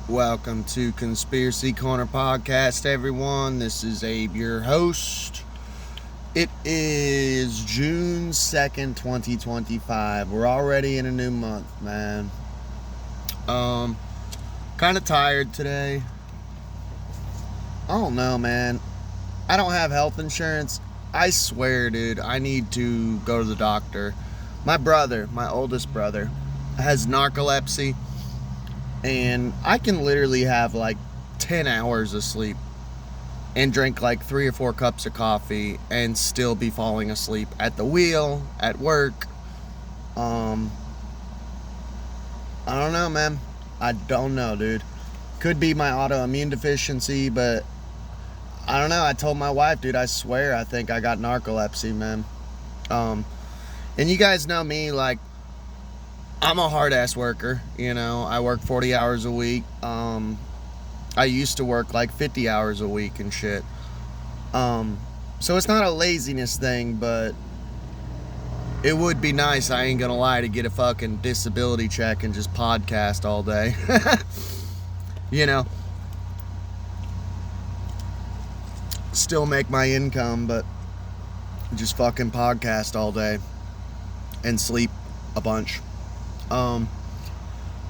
Welcome to Conspiracy Corner Podcast, everyone. This is Abe, your host. It is June 2nd, 2025. We're already in a new month, man. Kind of tired today. I don't know, man. I don't have health insurance. I swear, dude, I need to go to the doctor. My brother, my oldest brother, has narcolepsy. And I can literally have like 10 hours of sleep and drink like 3 or 4 cups of coffee and still be falling asleep at the wheel, at work. I don't know, man. I don't know, dude. Could be my autoimmune deficiency, but I don't know. I told my wife, dude, I swear I think I got narcolepsy, man. And you guys know me, like, I'm a hard-ass worker, you know. I work 40 hours a week. I used to work like 50 hours a week and shit. So it's not a laziness thing, but it would be nice, I ain't gonna lie, to get a fucking disability check and just podcast all day. You know. Still make my income, but just fucking podcast all day and sleep a bunch.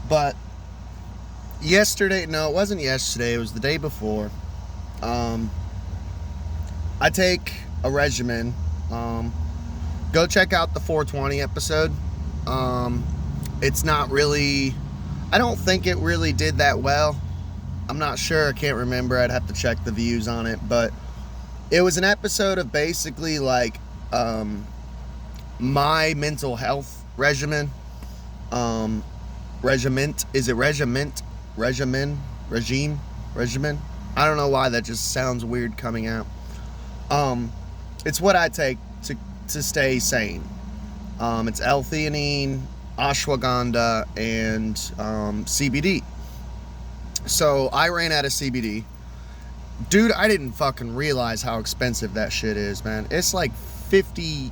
But yesterday, no, it wasn't yesterday, it was the day before. I take a regimen. Go check out the 420 episode. It's not really, I don't think it really did that well. I'm not sure, I can't remember, I'd have to check the views on it, but it was an episode of basically like, my mental health regimen. Regiment, is it regiment? Regime? I don't know why that just sounds weird coming out. It's what I take to stay sane. It's L-theanine, ashwagandha, and CBD. So I ran out of CBD. Dude, I didn't fucking realize how expensive that shit is, man. It's like $50.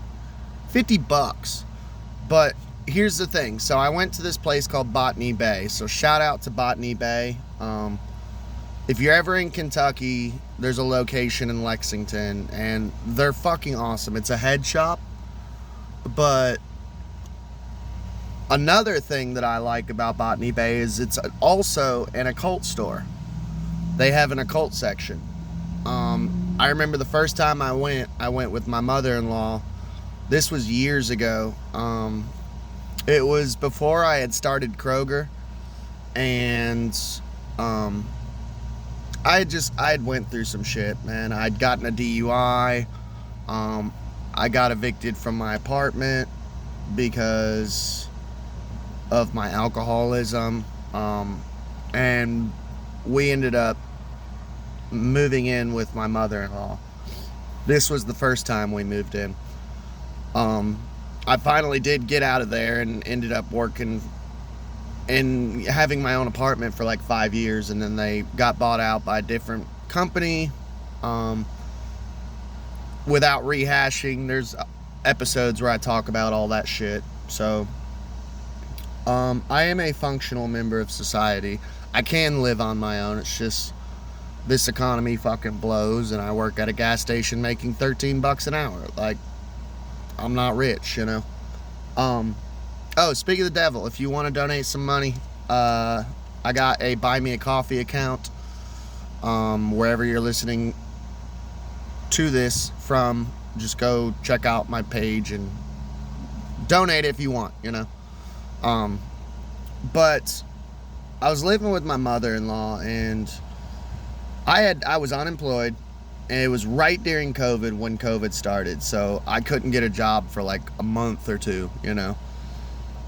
But here's the thing. So I went to this place called Botany Bay. So shout out to Botany Bay. If you're ever in Kentucky, there's a location in Lexington, and they're fucking awesome. It's a head shop. But another thing that I like about Botany Bay is it's also an occult store. They have an occult section. I remember the first time I went with my mother-in-law. This was years ago. It was before I had started Kroger, and I had went through some shit, man. I'd gotten a DUI. I got evicted from my apartment because of my alcoholism, and we ended up moving in with my mother-in-law. This was the first time we moved in. I finally did get out of there and ended up working and having my own apartment for like 5 years, and then they got bought out by a different company. Without rehashing, there's episodes where I talk about all that shit. So I am a functional member of society. I can live on my own. It's just this economy fucking blows, and I work at a gas station making $13 an hour. Like, I'm not rich, you know. Oh, speaking of the devil, if you want to donate some money, I got a Buy Me a Coffee account. Wherever you're listening to this from, just go check out my page and donate if you want, you know. But I was living with my mother-in-law, and I was unemployed, and it was right during COVID when COVID started, so I couldn't get a job for like a month or two, you know.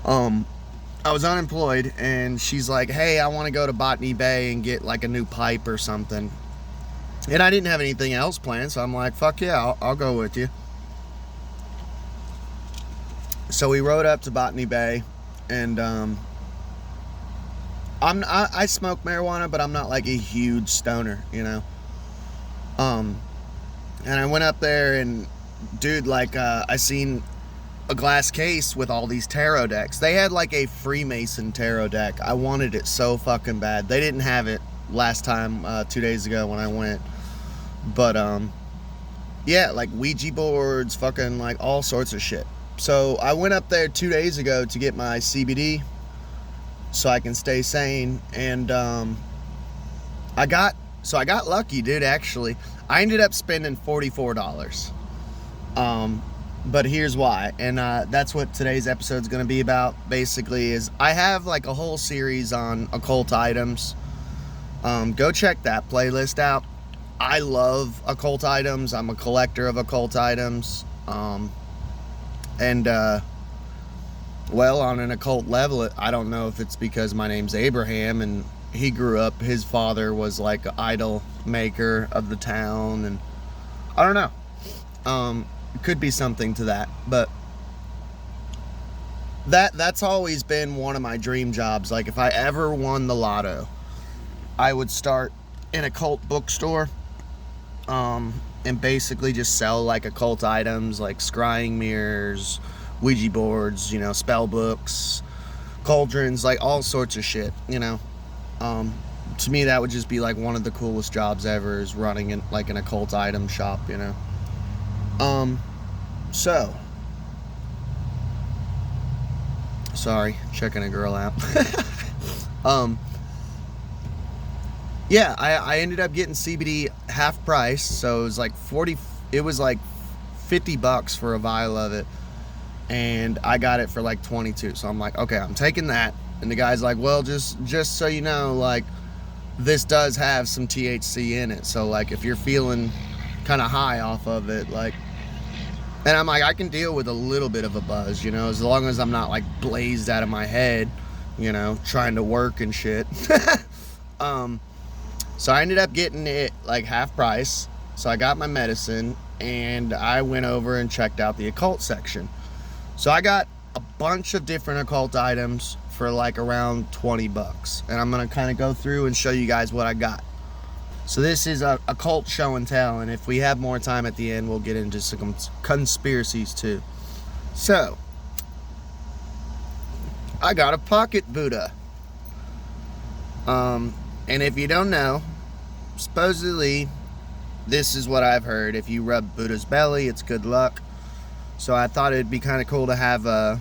I was unemployed, and she's like, hey, I want to go to Botany Bay and get like a new pipe or something. And I didn't have anything else planned, so I'm like, fuck yeah, I'll go with you. So we rode up to Botany Bay, and I smoke marijuana, but I'm not like a huge stoner, you know. And I went up there, and dude, like, I seen a glass case with all these tarot decks. They had like a Freemason tarot deck. I wanted it so fucking bad. They didn't have it last time, 2 days ago when I went. But, yeah, like Ouija boards, fucking like all sorts of shit. So I went up there 2 days ago to get my CBD so I can stay sane. And, I got lucky, dude, actually. I ended up spending $44. But here's why, and that's what today's episode is going to be about, basically, is I have like a whole series on occult items. Go check that playlist out. I love occult items. I'm a collector of occult items. And well, on an occult level, I don't know if it's because my name's Abraham and he grew up, his father was like an idol maker of the town, and I don't know. It could be something to that, but that's always been one of my dream jobs. Like, if I ever won the lotto, I would start an occult bookstore, and basically just sell like occult items like scrying mirrors, Ouija boards, spell books, cauldrons, like all sorts of shit, To me, that would just be like one of the coolest jobs ever, is running in like an occult item shop, So, sorry, checking a girl out. Yeah, I ended up getting CBD half price, so it was like $50 for a vial of it, and I got it for like 22. So I'm like, okay, I'm taking that. And the guy's like, well, just so you know, like, this does have some THC in it, so like if you're feeling kind of high off of it, like. And I'm like, I can deal with a little bit of a buzz, as long as I'm not like blazed out of my head, trying to work and shit. So I ended up getting it like half price. So I got my medicine and I went over and checked out the occult section. So I got a bunch of different occult items for like around $20. And I'm going to kind of go through and show you guys what I got. So this is a occult show and tell, and if we have more time at the end, we'll get into some conspiracies too. So, I got a pocket Buddha. And if you don't know, supposedly, this is what I've heard. If you rub Buddha's belly, it's good luck. So I thought it'd be kind of cool to have a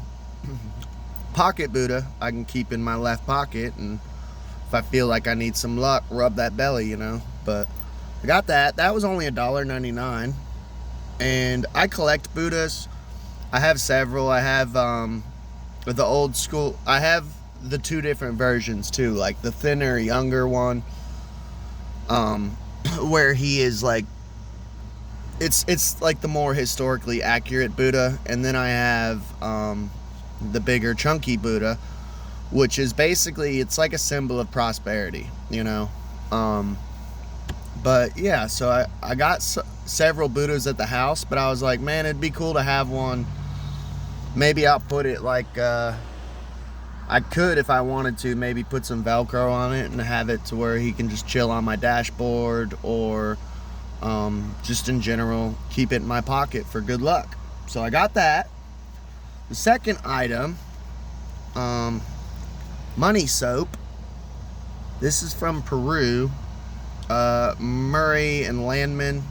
pocket Buddha I can keep in my left pocket, and if I feel like I need some luck, rub that belly, But I got that. That was only $1.99. And I collect Buddhas. I have several. I have the old school. I have the two different versions too, like the thinner, younger one, where he is like, it's like the more historically accurate Buddha. And then I have the bigger, chunky Buddha, which is basically, it's like a symbol of prosperity, But yeah, so I got several Buddhas at the house, but I was like, man, it'd be cool to have one. Maybe I'll put it like, I could, if I wanted to, maybe put some Velcro on it and have it to where he can just chill on my dashboard, or just in general, keep it in my pocket for good luck. So I got that. The second item, money soap. This is from Peru. Murray and Landman.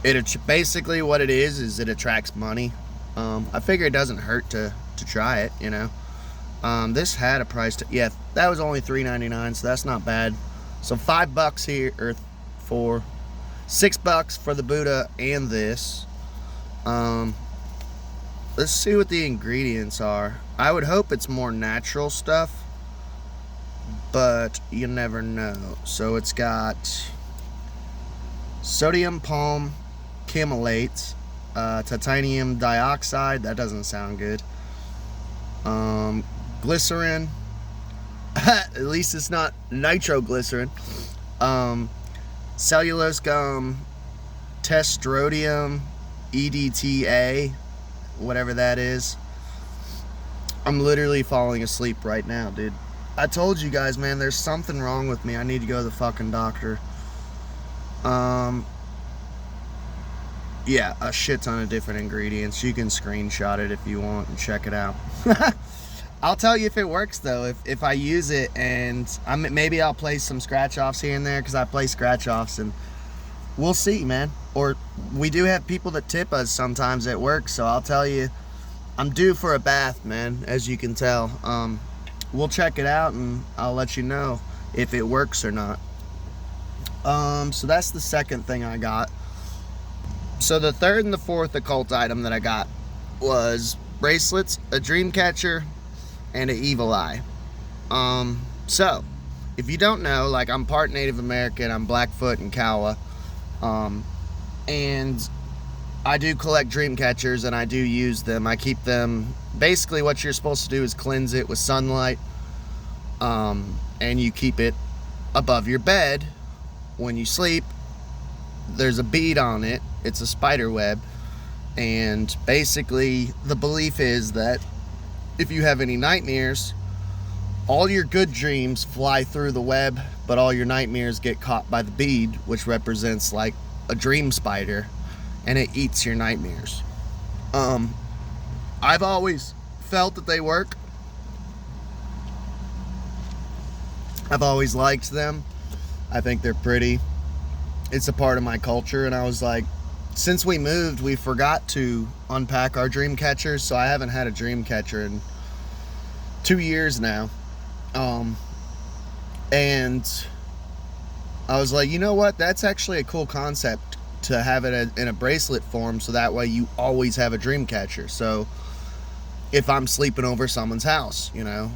It's basically what it is it attracts money. I figure it doesn't hurt to try it, This had a price yeah, that was only $3.99, so that's not bad. So $5 here, or $6 for the Buddha and this. Let's see what the ingredients are. I would hope it's more natural stuff, but you never know. So it's got sodium palm camelate, titanium dioxide, that doesn't sound good, glycerin, at least it's not nitroglycerin, cellulose gum, testosterone, EDTA, whatever that is. I'm literally falling asleep right now, dude. I told you guys, man, there's something wrong with me. I need to go to the fucking doctor. yeah, a shit ton of different ingredients. You can screenshot it if you want and check it out. I'll tell you if it works though, if I use it, and maybe I'll play some scratch offs here and there, because I play scratch offs, and we'll see, man. Or we do have people that tip us sometimes at work, so I'll tell you, I'm due for a bath, man, as you can tell. We'll check it out and I'll let you know if it works or not. So that's the second thing I got. So the third and the fourth occult item that I got was bracelets, a dream catcher, and an evil eye. So if you don't know, like, I'm part Native American, I'm Blackfoot and Kiowa, and I do collect dream catchers and I do use them. I keep them, basically what you're supposed to do is cleanse it with sunlight, and you keep it above your bed when you sleep. There's a bead on it, it's a spider web, and basically the belief is that if you have any nightmares, all your good dreams fly through the web, but all your nightmares get caught by the bead, which represents like a dream spider, and it eats your nightmares. I've always felt that they work. I've always liked them. I think they're pretty. It's a part of my culture, and I was like, since we moved, we forgot to unpack our dream catchers, so I haven't had a dream catcher in 2 years now. And I was like, you know what? That's actually a cool concept to have it in a bracelet form, so that way you always have a dream catcher. So if I'm sleeping over someone's house, you know,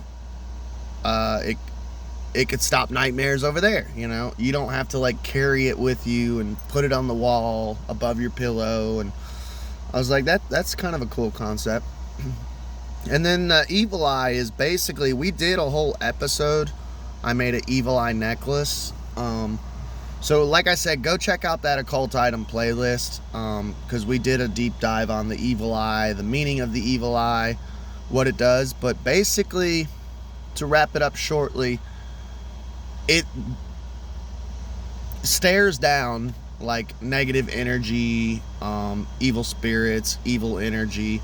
it could stop nightmares over there, you know. You don't have to like carry it with you and put it on the wall above your pillow. And I was like, that's kind of a cool concept. And then evil eye is basically, we did a whole episode. I made an evil eye necklace. So like I said, go check out that occult item playlist, because we did a deep dive on the evil eye, the meaning of the evil eye, what it does. But basically, to wrap it up shortly, it stares down like negative energy, evil spirits, evil energy.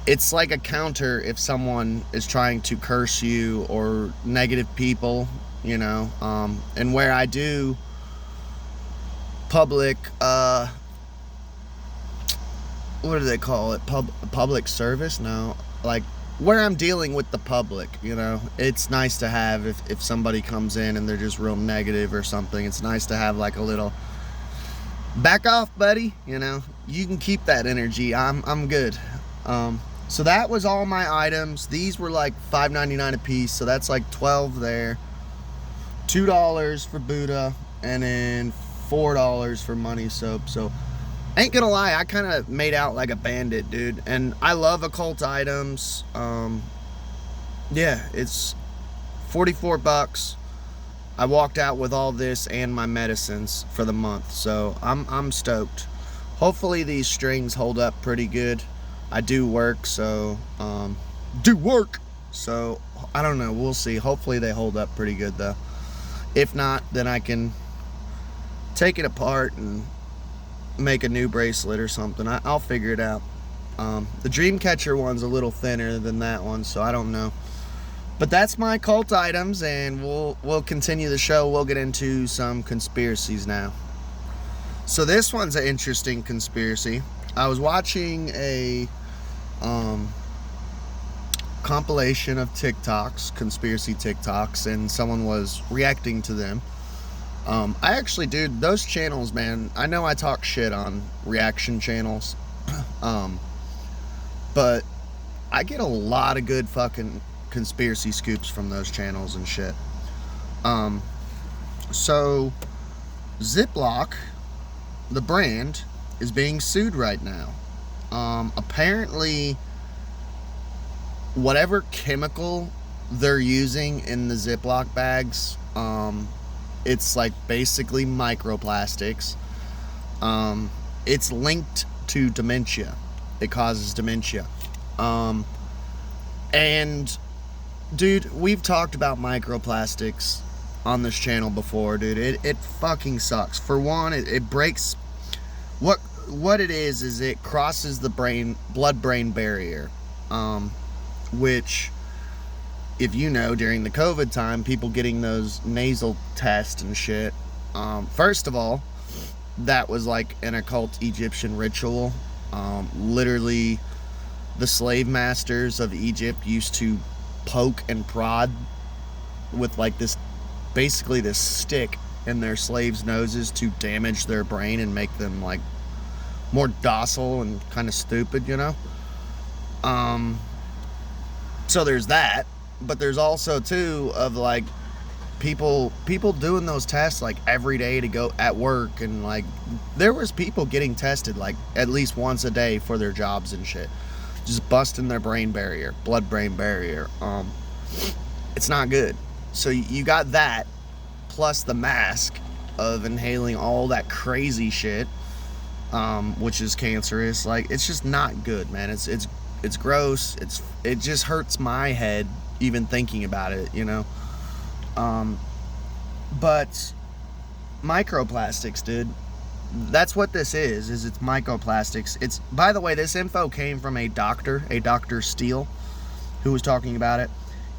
It's like a counter if someone is trying to curse you or negative people, you know. And where I do public, what do they call it? Public service? No, like where I'm dealing with the public, you know. It's nice to have, if somebody comes in and they're just real negative or something, it's nice to have like a little back off, buddy, you know. You can keep that energy. I'm good. So that was all my items. These were like $5.99 a piece, so that's like 12 there. $2 for Buddha, and then $4 for money soap. So ain't gonna lie, I kind of made out like a bandit, dude. And I love occult items. Yeah, it's 44 bucks. I walked out with all this and my medicines for the month, so I'm stoked. Hopefully these strings hold up pretty good. I do work, so I don't know, we'll see. Hopefully they hold up pretty good though. If not, then I can take it apart and make a new bracelet or something. I'll figure it out. The Dreamcatcher one's a little thinner than that one, so I don't know. But that's my cult items, and we'll continue the show. We'll get into some conspiracies now. So this one's an interesting conspiracy. I was watching a compilation of TikToks, conspiracy TikToks, and someone was reacting to them. I actually, dude, those channels, man, I know I talk shit on reaction channels, but I get a lot of good fucking conspiracy scoops from those channels and shit. So Ziploc, the brand, is being sued right now. Apparently, whatever chemical they're using in the Ziploc bags, it's like basically microplastics. It's linked to dementia. It causes dementia. And dude, we've talked about microplastics on this channel before, dude. It fucking sucks. For one, it breaks. what it is it crosses the blood-brain barrier, which, if you know, during the COVID time, people getting those nasal tests and shit, first of all, that was like an occult Egyptian ritual. Literally, the slave masters of Egypt used to poke and prod with like this, basically this stick in their slaves' noses to damage their brain and make them like more docile and kind of stupid, you know? So there's that, but there's also too of like people doing those tests like every day to go at work, and like there was people getting tested like at least once a day for their jobs and shit, just busting their blood-brain barrier. It's not good. So you got that, plus the mask of inhaling all that crazy shit, which is cancerous. Like, it's just not good, man. It's gross. It just hurts my head even thinking about it, you know. But microplastics, dude. That's what this is it's microplastics. It's, by the way, this info came from a Dr. Steele, who was talking about it.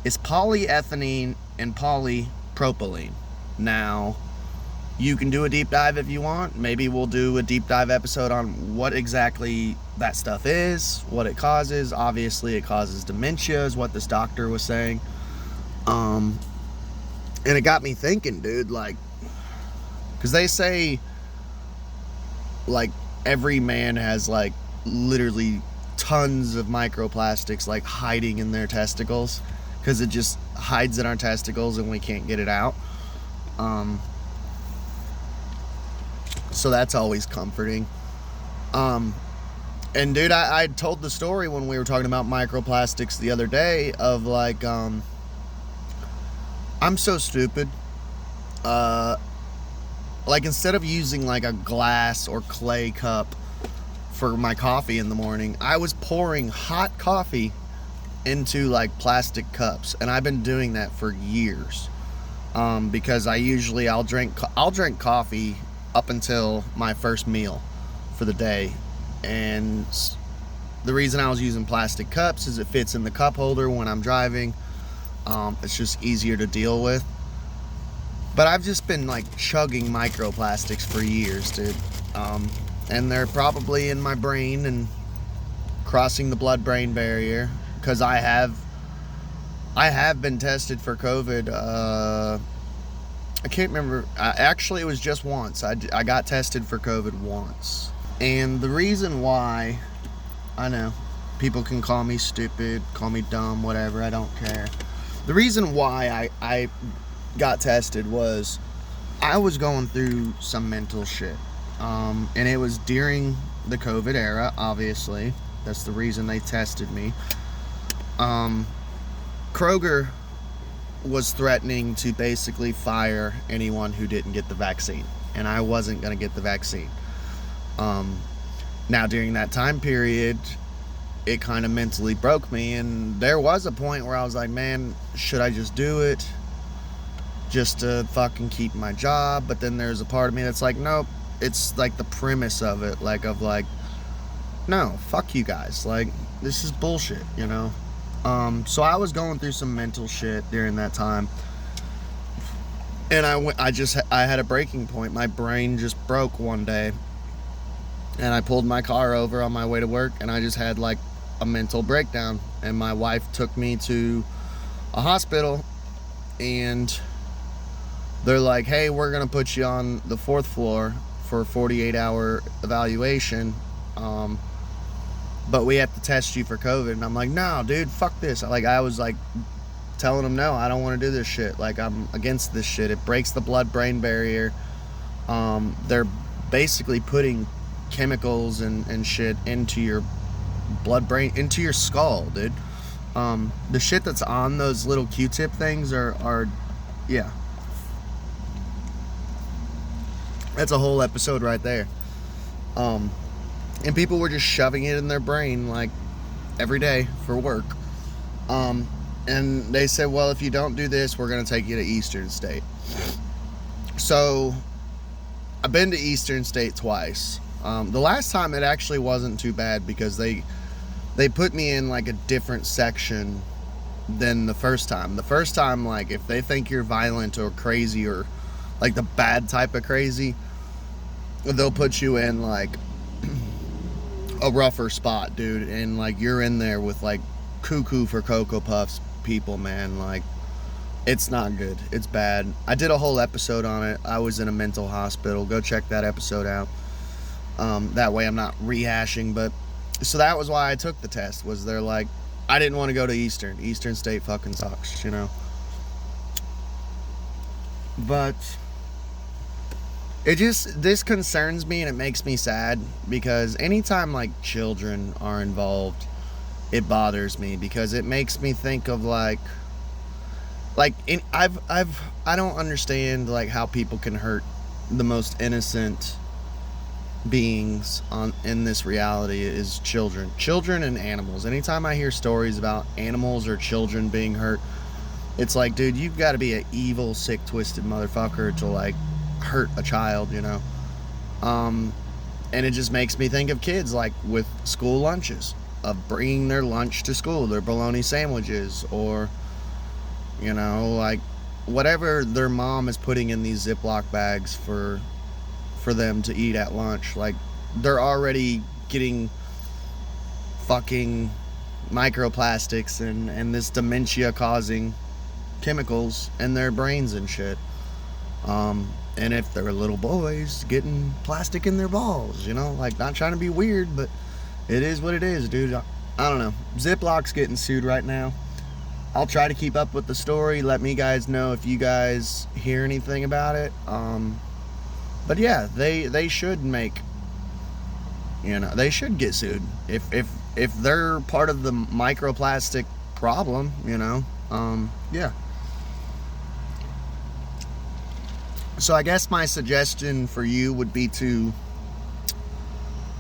It's polyethylene and polypropylene. Now, you can do a deep dive if you want. Maybe we'll do a deep dive episode on what exactly that stuff is, what it causes. Obviously, it causes dementia, is what this doctor was saying. And it got me thinking, dude, like, because they say, like, every man has, like, literally tons of microplastics, like, hiding in their testicles, because it just hides in our testicles and we can't get it out. So that's always comforting. And dude, I told the story when we were talking about microplastics the other day of like, I'm so stupid. Like, instead of using like a glass or clay cup for my coffee in the morning, I was pouring hot coffee into like plastic cups, and I've been doing that for years. Because I'll drink coffee up until my first meal for the day, and the reason I was using plastic cups is it fits in the cup holder when I'm driving. It's just easier to deal with. But I've just been like chugging microplastics for years, dude. And they're probably in my brain and crossing the blood-brain barrier, because I have been tested for COVID. I can't remember. Actually, it was just once. I got tested for COVID once. And the reason why, I know, people can call me stupid, call me dumb, whatever, I don't care. The reason why I got tested was I was going through some mental shit. And it was during the COVID era, obviously. That's the reason they tested me. Kroger was threatening to basically fire anyone who didn't get the vaccine, and I wasn't going to get the vaccine. Now, during that time period, it kind of mentally broke me, and there was a point where I was like, man, should I just do it just to fucking keep my job? But then there's a part of me that's like, nope. It's like the premise of it, like, no, fuck you guys, like, this is bullshit, you know. So I was going through some mental shit during that time, and I had a breaking point. My brain just broke one day, and I pulled my car over on my way to work, and I just had like a mental breakdown, and my wife took me to a hospital, and they're like, hey, we're gonna put you on the 4th floor for a 48-hour evaluation, but we have to test you for COVID. And I'm like, no, dude, fuck this. Like, I was like telling them, no, I don't want to do this shit. Like, I'm against this shit. It breaks the blood-brain barrier. They're basically putting chemicals and shit into your blood-brain, into your skull, dude. The shit that's on those little Q-tip things are yeah. That's a whole episode right there. And people were just shoving it in their brain like every day for work. And they said, well, if you don't do this, we're going to take you to Eastern State. So I've been to Eastern State twice. The last time it actually wasn't too bad because they put me in like a different section than the first time. The first time, like, if they think you're violent or crazy or like the bad type of crazy, they'll put you in like a rougher spot, dude, and like you're in there with like cuckoo for Cocoa Puffs people, man. Like, it's not good. It's bad. I did a whole episode on it. I was in a mental hospital. Go check that episode out. That way I'm not rehashing, but so that was why I took the test, was they're like, I didn't want to go to Eastern State fucking sucks, you know. But this concerns me and it makes me sad because anytime like children are involved, it bothers me because it makes me think of I don't understand like how people can hurt the most innocent beings in this reality is children and animals. Anytime I hear stories about animals or children being hurt, it's like, dude, you've got to be an evil, sick, twisted motherfucker to like hurt a child, you know. And it just makes me think of kids like with school lunches, of bringing their lunch to school, their bologna sandwiches, or you know, like whatever their mom is putting in these Ziploc bags for them to eat at lunch. Like, they're already getting fucking microplastics and this dementia causing chemicals in their brains and shit. And if they're little boys, getting plastic in their balls, you know, like, not trying to be weird, but it is what it is, dude. I don't know. Ziploc's getting sued right now. I'll try to keep up with the story. Let me guys know if you guys hear anything about it. But yeah, they should make, you know, they should get sued if they're part of the microplastic problem, you know. Yeah. So I guess my suggestion for you would be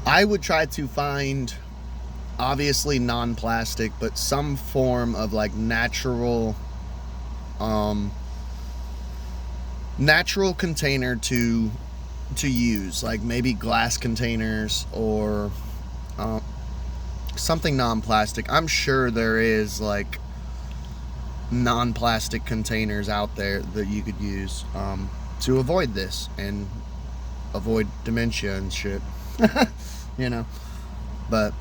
I would try to find, obviously non-plastic, but some form of like natural container to use, like maybe glass containers or something non-plastic. I'm sure there is like non-plastic containers out there that you could use to avoid this and avoid dementia and shit. You know. But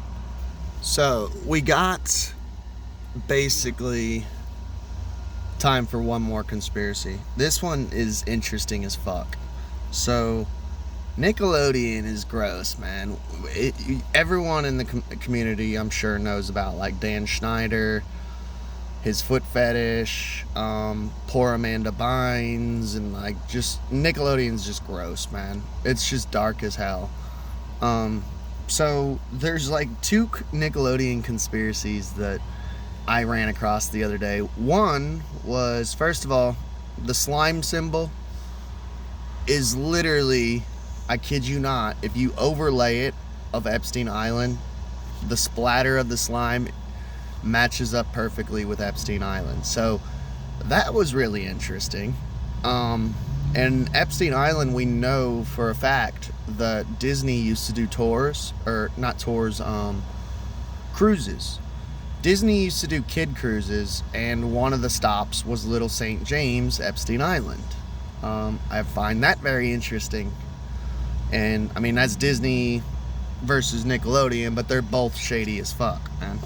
so we got basically time for one more conspiracy. This one is interesting as fuck. So Nickelodeon is gross, man. Everyone in the community, I'm sure, knows about like Dan Schneider, his foot fetish, poor Amanda Bynes, and like just Nickelodeon's just gross, man. It's just dark as hell. So there's like two Nickelodeon conspiracies that I ran across the other day. One was, first of all, the slime symbol is literally, I kid you not, if you overlay it of Epstein Island, the splatter of the slime matches up perfectly with Epstein Island. So that was really interesting. And Epstein Island, we know for a fact that Disney used to do tours, or not tours, cruises. Disney used to do kid cruises, and one of the stops was Little St. James, Epstein Island. I find that very interesting. And I mean, that's Disney versus Nickelodeon, but they're both shady as fuck, man.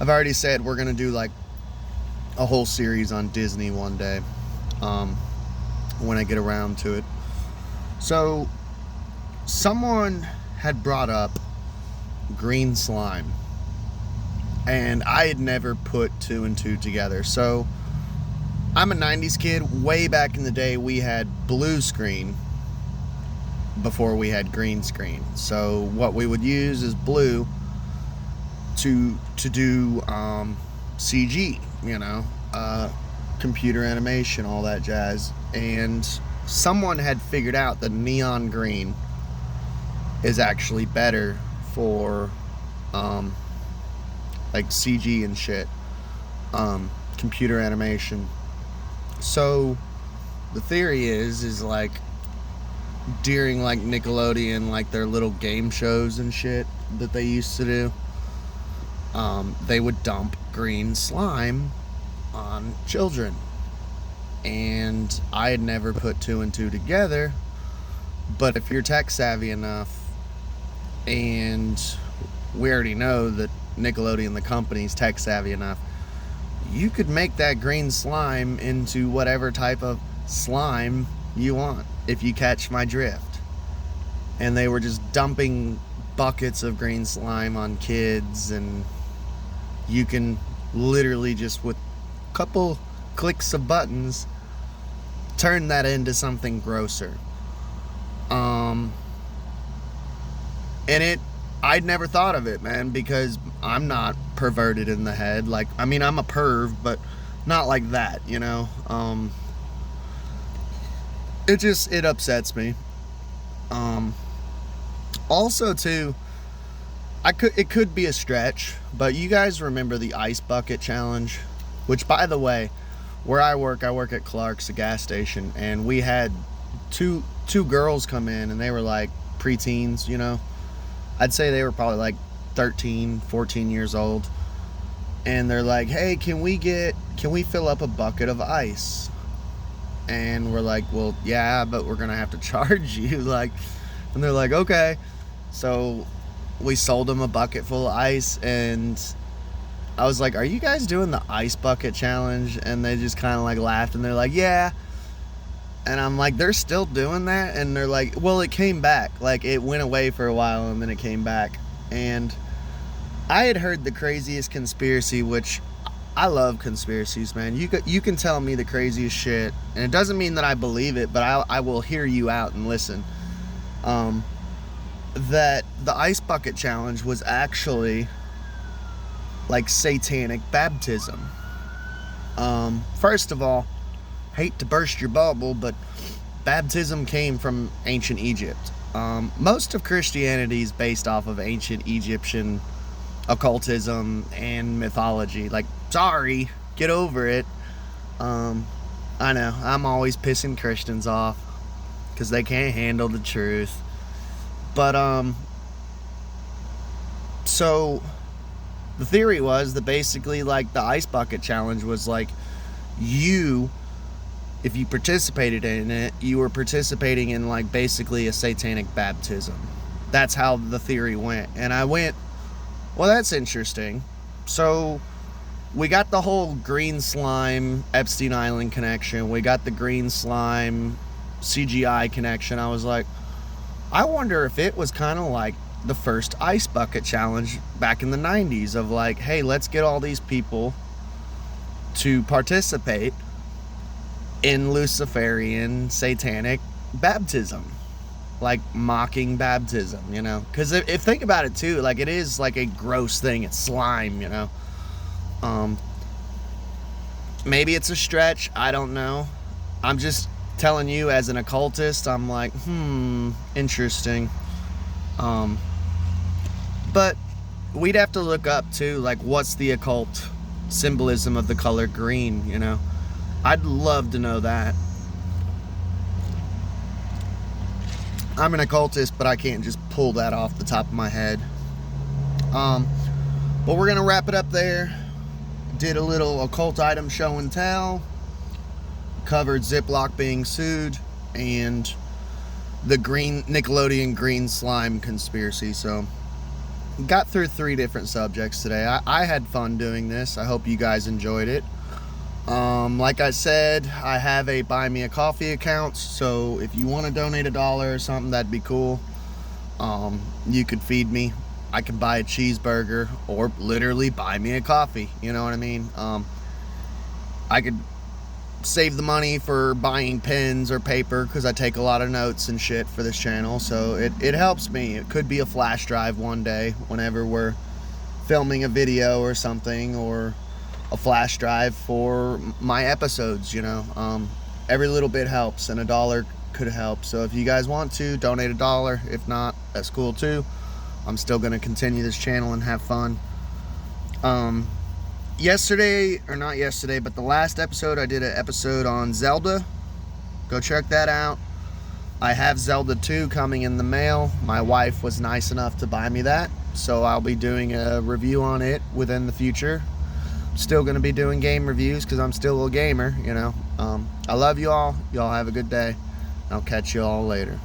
I've already said we're gonna do like a whole series on Disney one day, when I get around to it. So someone had brought up green slime, and I had never put two and two together. So I'm a 90s kid. Way back in the day, we had blue screen before we had green screen. So what we would use is blue to do CG, you know, computer animation, all that jazz. And someone had figured out that neon green is actually better for like CG and shit, computer animation. So the theory is like during like Nickelodeon, like their little game shows and shit that they used to do, they would dump green slime on children. And I had never put two and two together, but if you're tech savvy enough, and we already know that Nickelodeon, the company's tech savvy enough, you could make that green slime into whatever type of slime you want, if you catch my drift. And they were just dumping buckets of green slime on kids, and you can literally just with a couple clicks of buttons turn that into something grosser. And I'd never thought of it, man, because I'm not perverted in the head. Like, I mean, I'm a perv, but not like that, you know? It upsets me. Also, too, it could be a stretch, but you guys remember the ice bucket challenge? Which, by the way, where I work at Clark's, a gas station, and we had two girls come in, and they were like preteens, you know? I'd say they were probably like 13, 14 years old. And they're like, hey, can we fill up a bucket of ice? And we're like, well, yeah, but we're gonna have to charge you. Like, and they're like, okay. So we sold them a bucket full of ice, and I was like, are you guys doing the ice bucket challenge? And they just kind of like laughed, and they're like, yeah. And I'm like, they're still doing that? And they're like, well, it came back. Like, it went away for a while, and then it came back. And I had heard the craziest conspiracy, which I love conspiracies, man. You can tell me the craziest shit, and it doesn't mean that I believe it, but I will hear you out and listen. That the ice bucket challenge was actually like satanic baptism. First of all, hate to burst your bubble, but baptism came from ancient Egypt. Most of Christianity is based off of ancient Egyptian occultism and mythology. Like, sorry, get over it. I know, I'm always pissing Christians off because they can't handle the truth. But, so the theory was that basically, like, the ice bucket challenge was like, if you participated in it, you were participating in, like, basically a satanic baptism. That's how the theory went. And I went, well, that's interesting. So we got the whole green slime Epstein Island connection. We got the green slime CGI connection. I was like, I wonder if it was kind of like the first ice bucket challenge back in the 90s of like, hey, let's get all these people to participate in Luciferian satanic baptism, like mocking baptism, you know? Because if think about it too, like, it is like a gross thing. It's slime, you know? Maybe it's a stretch, I don't know. I'm just telling you, as an occultist, I'm like, interesting. But we'd have to look up too, like, what's the occult symbolism of the color green, you know? I'd love to know that. I'm an occultist, but I can't just pull that off the top of my head. But we're gonna wrap it up there. Did a little occult item show and tell. Covered Ziploc being sued and the Nickelodeon green slime conspiracy. So got through 3 different subjects today. I had fun doing this. I hope you guys enjoyed it. Like I said, I have a buy me a coffee account, so if you want to donate $1 or something, that'd be cool. You could feed me. I could buy a cheeseburger, or literally buy me a coffee, you know what I mean? I could save the money for buying pens or paper, because I take a lot of notes and shit for this channel, so it helps me. It could be a flash drive one day whenever we're filming a video or something, or a flash drive for my episodes, you know. Every little bit helps, and $1 could help. So if you guys want to donate $1, if not, that's cool too. I'm still gonna continue this channel and have fun. Yesterday, or not yesterday, but the last episode, I did an episode on Zelda. Go check that out. I have Zelda 2 coming in the mail. My wife was nice enough to buy me that, so I'll be doing a review on it within the future. Still going to be doing game reviews because I'm still a gamer, you know. I love you all. Y'all have a good day. I'll catch you all later.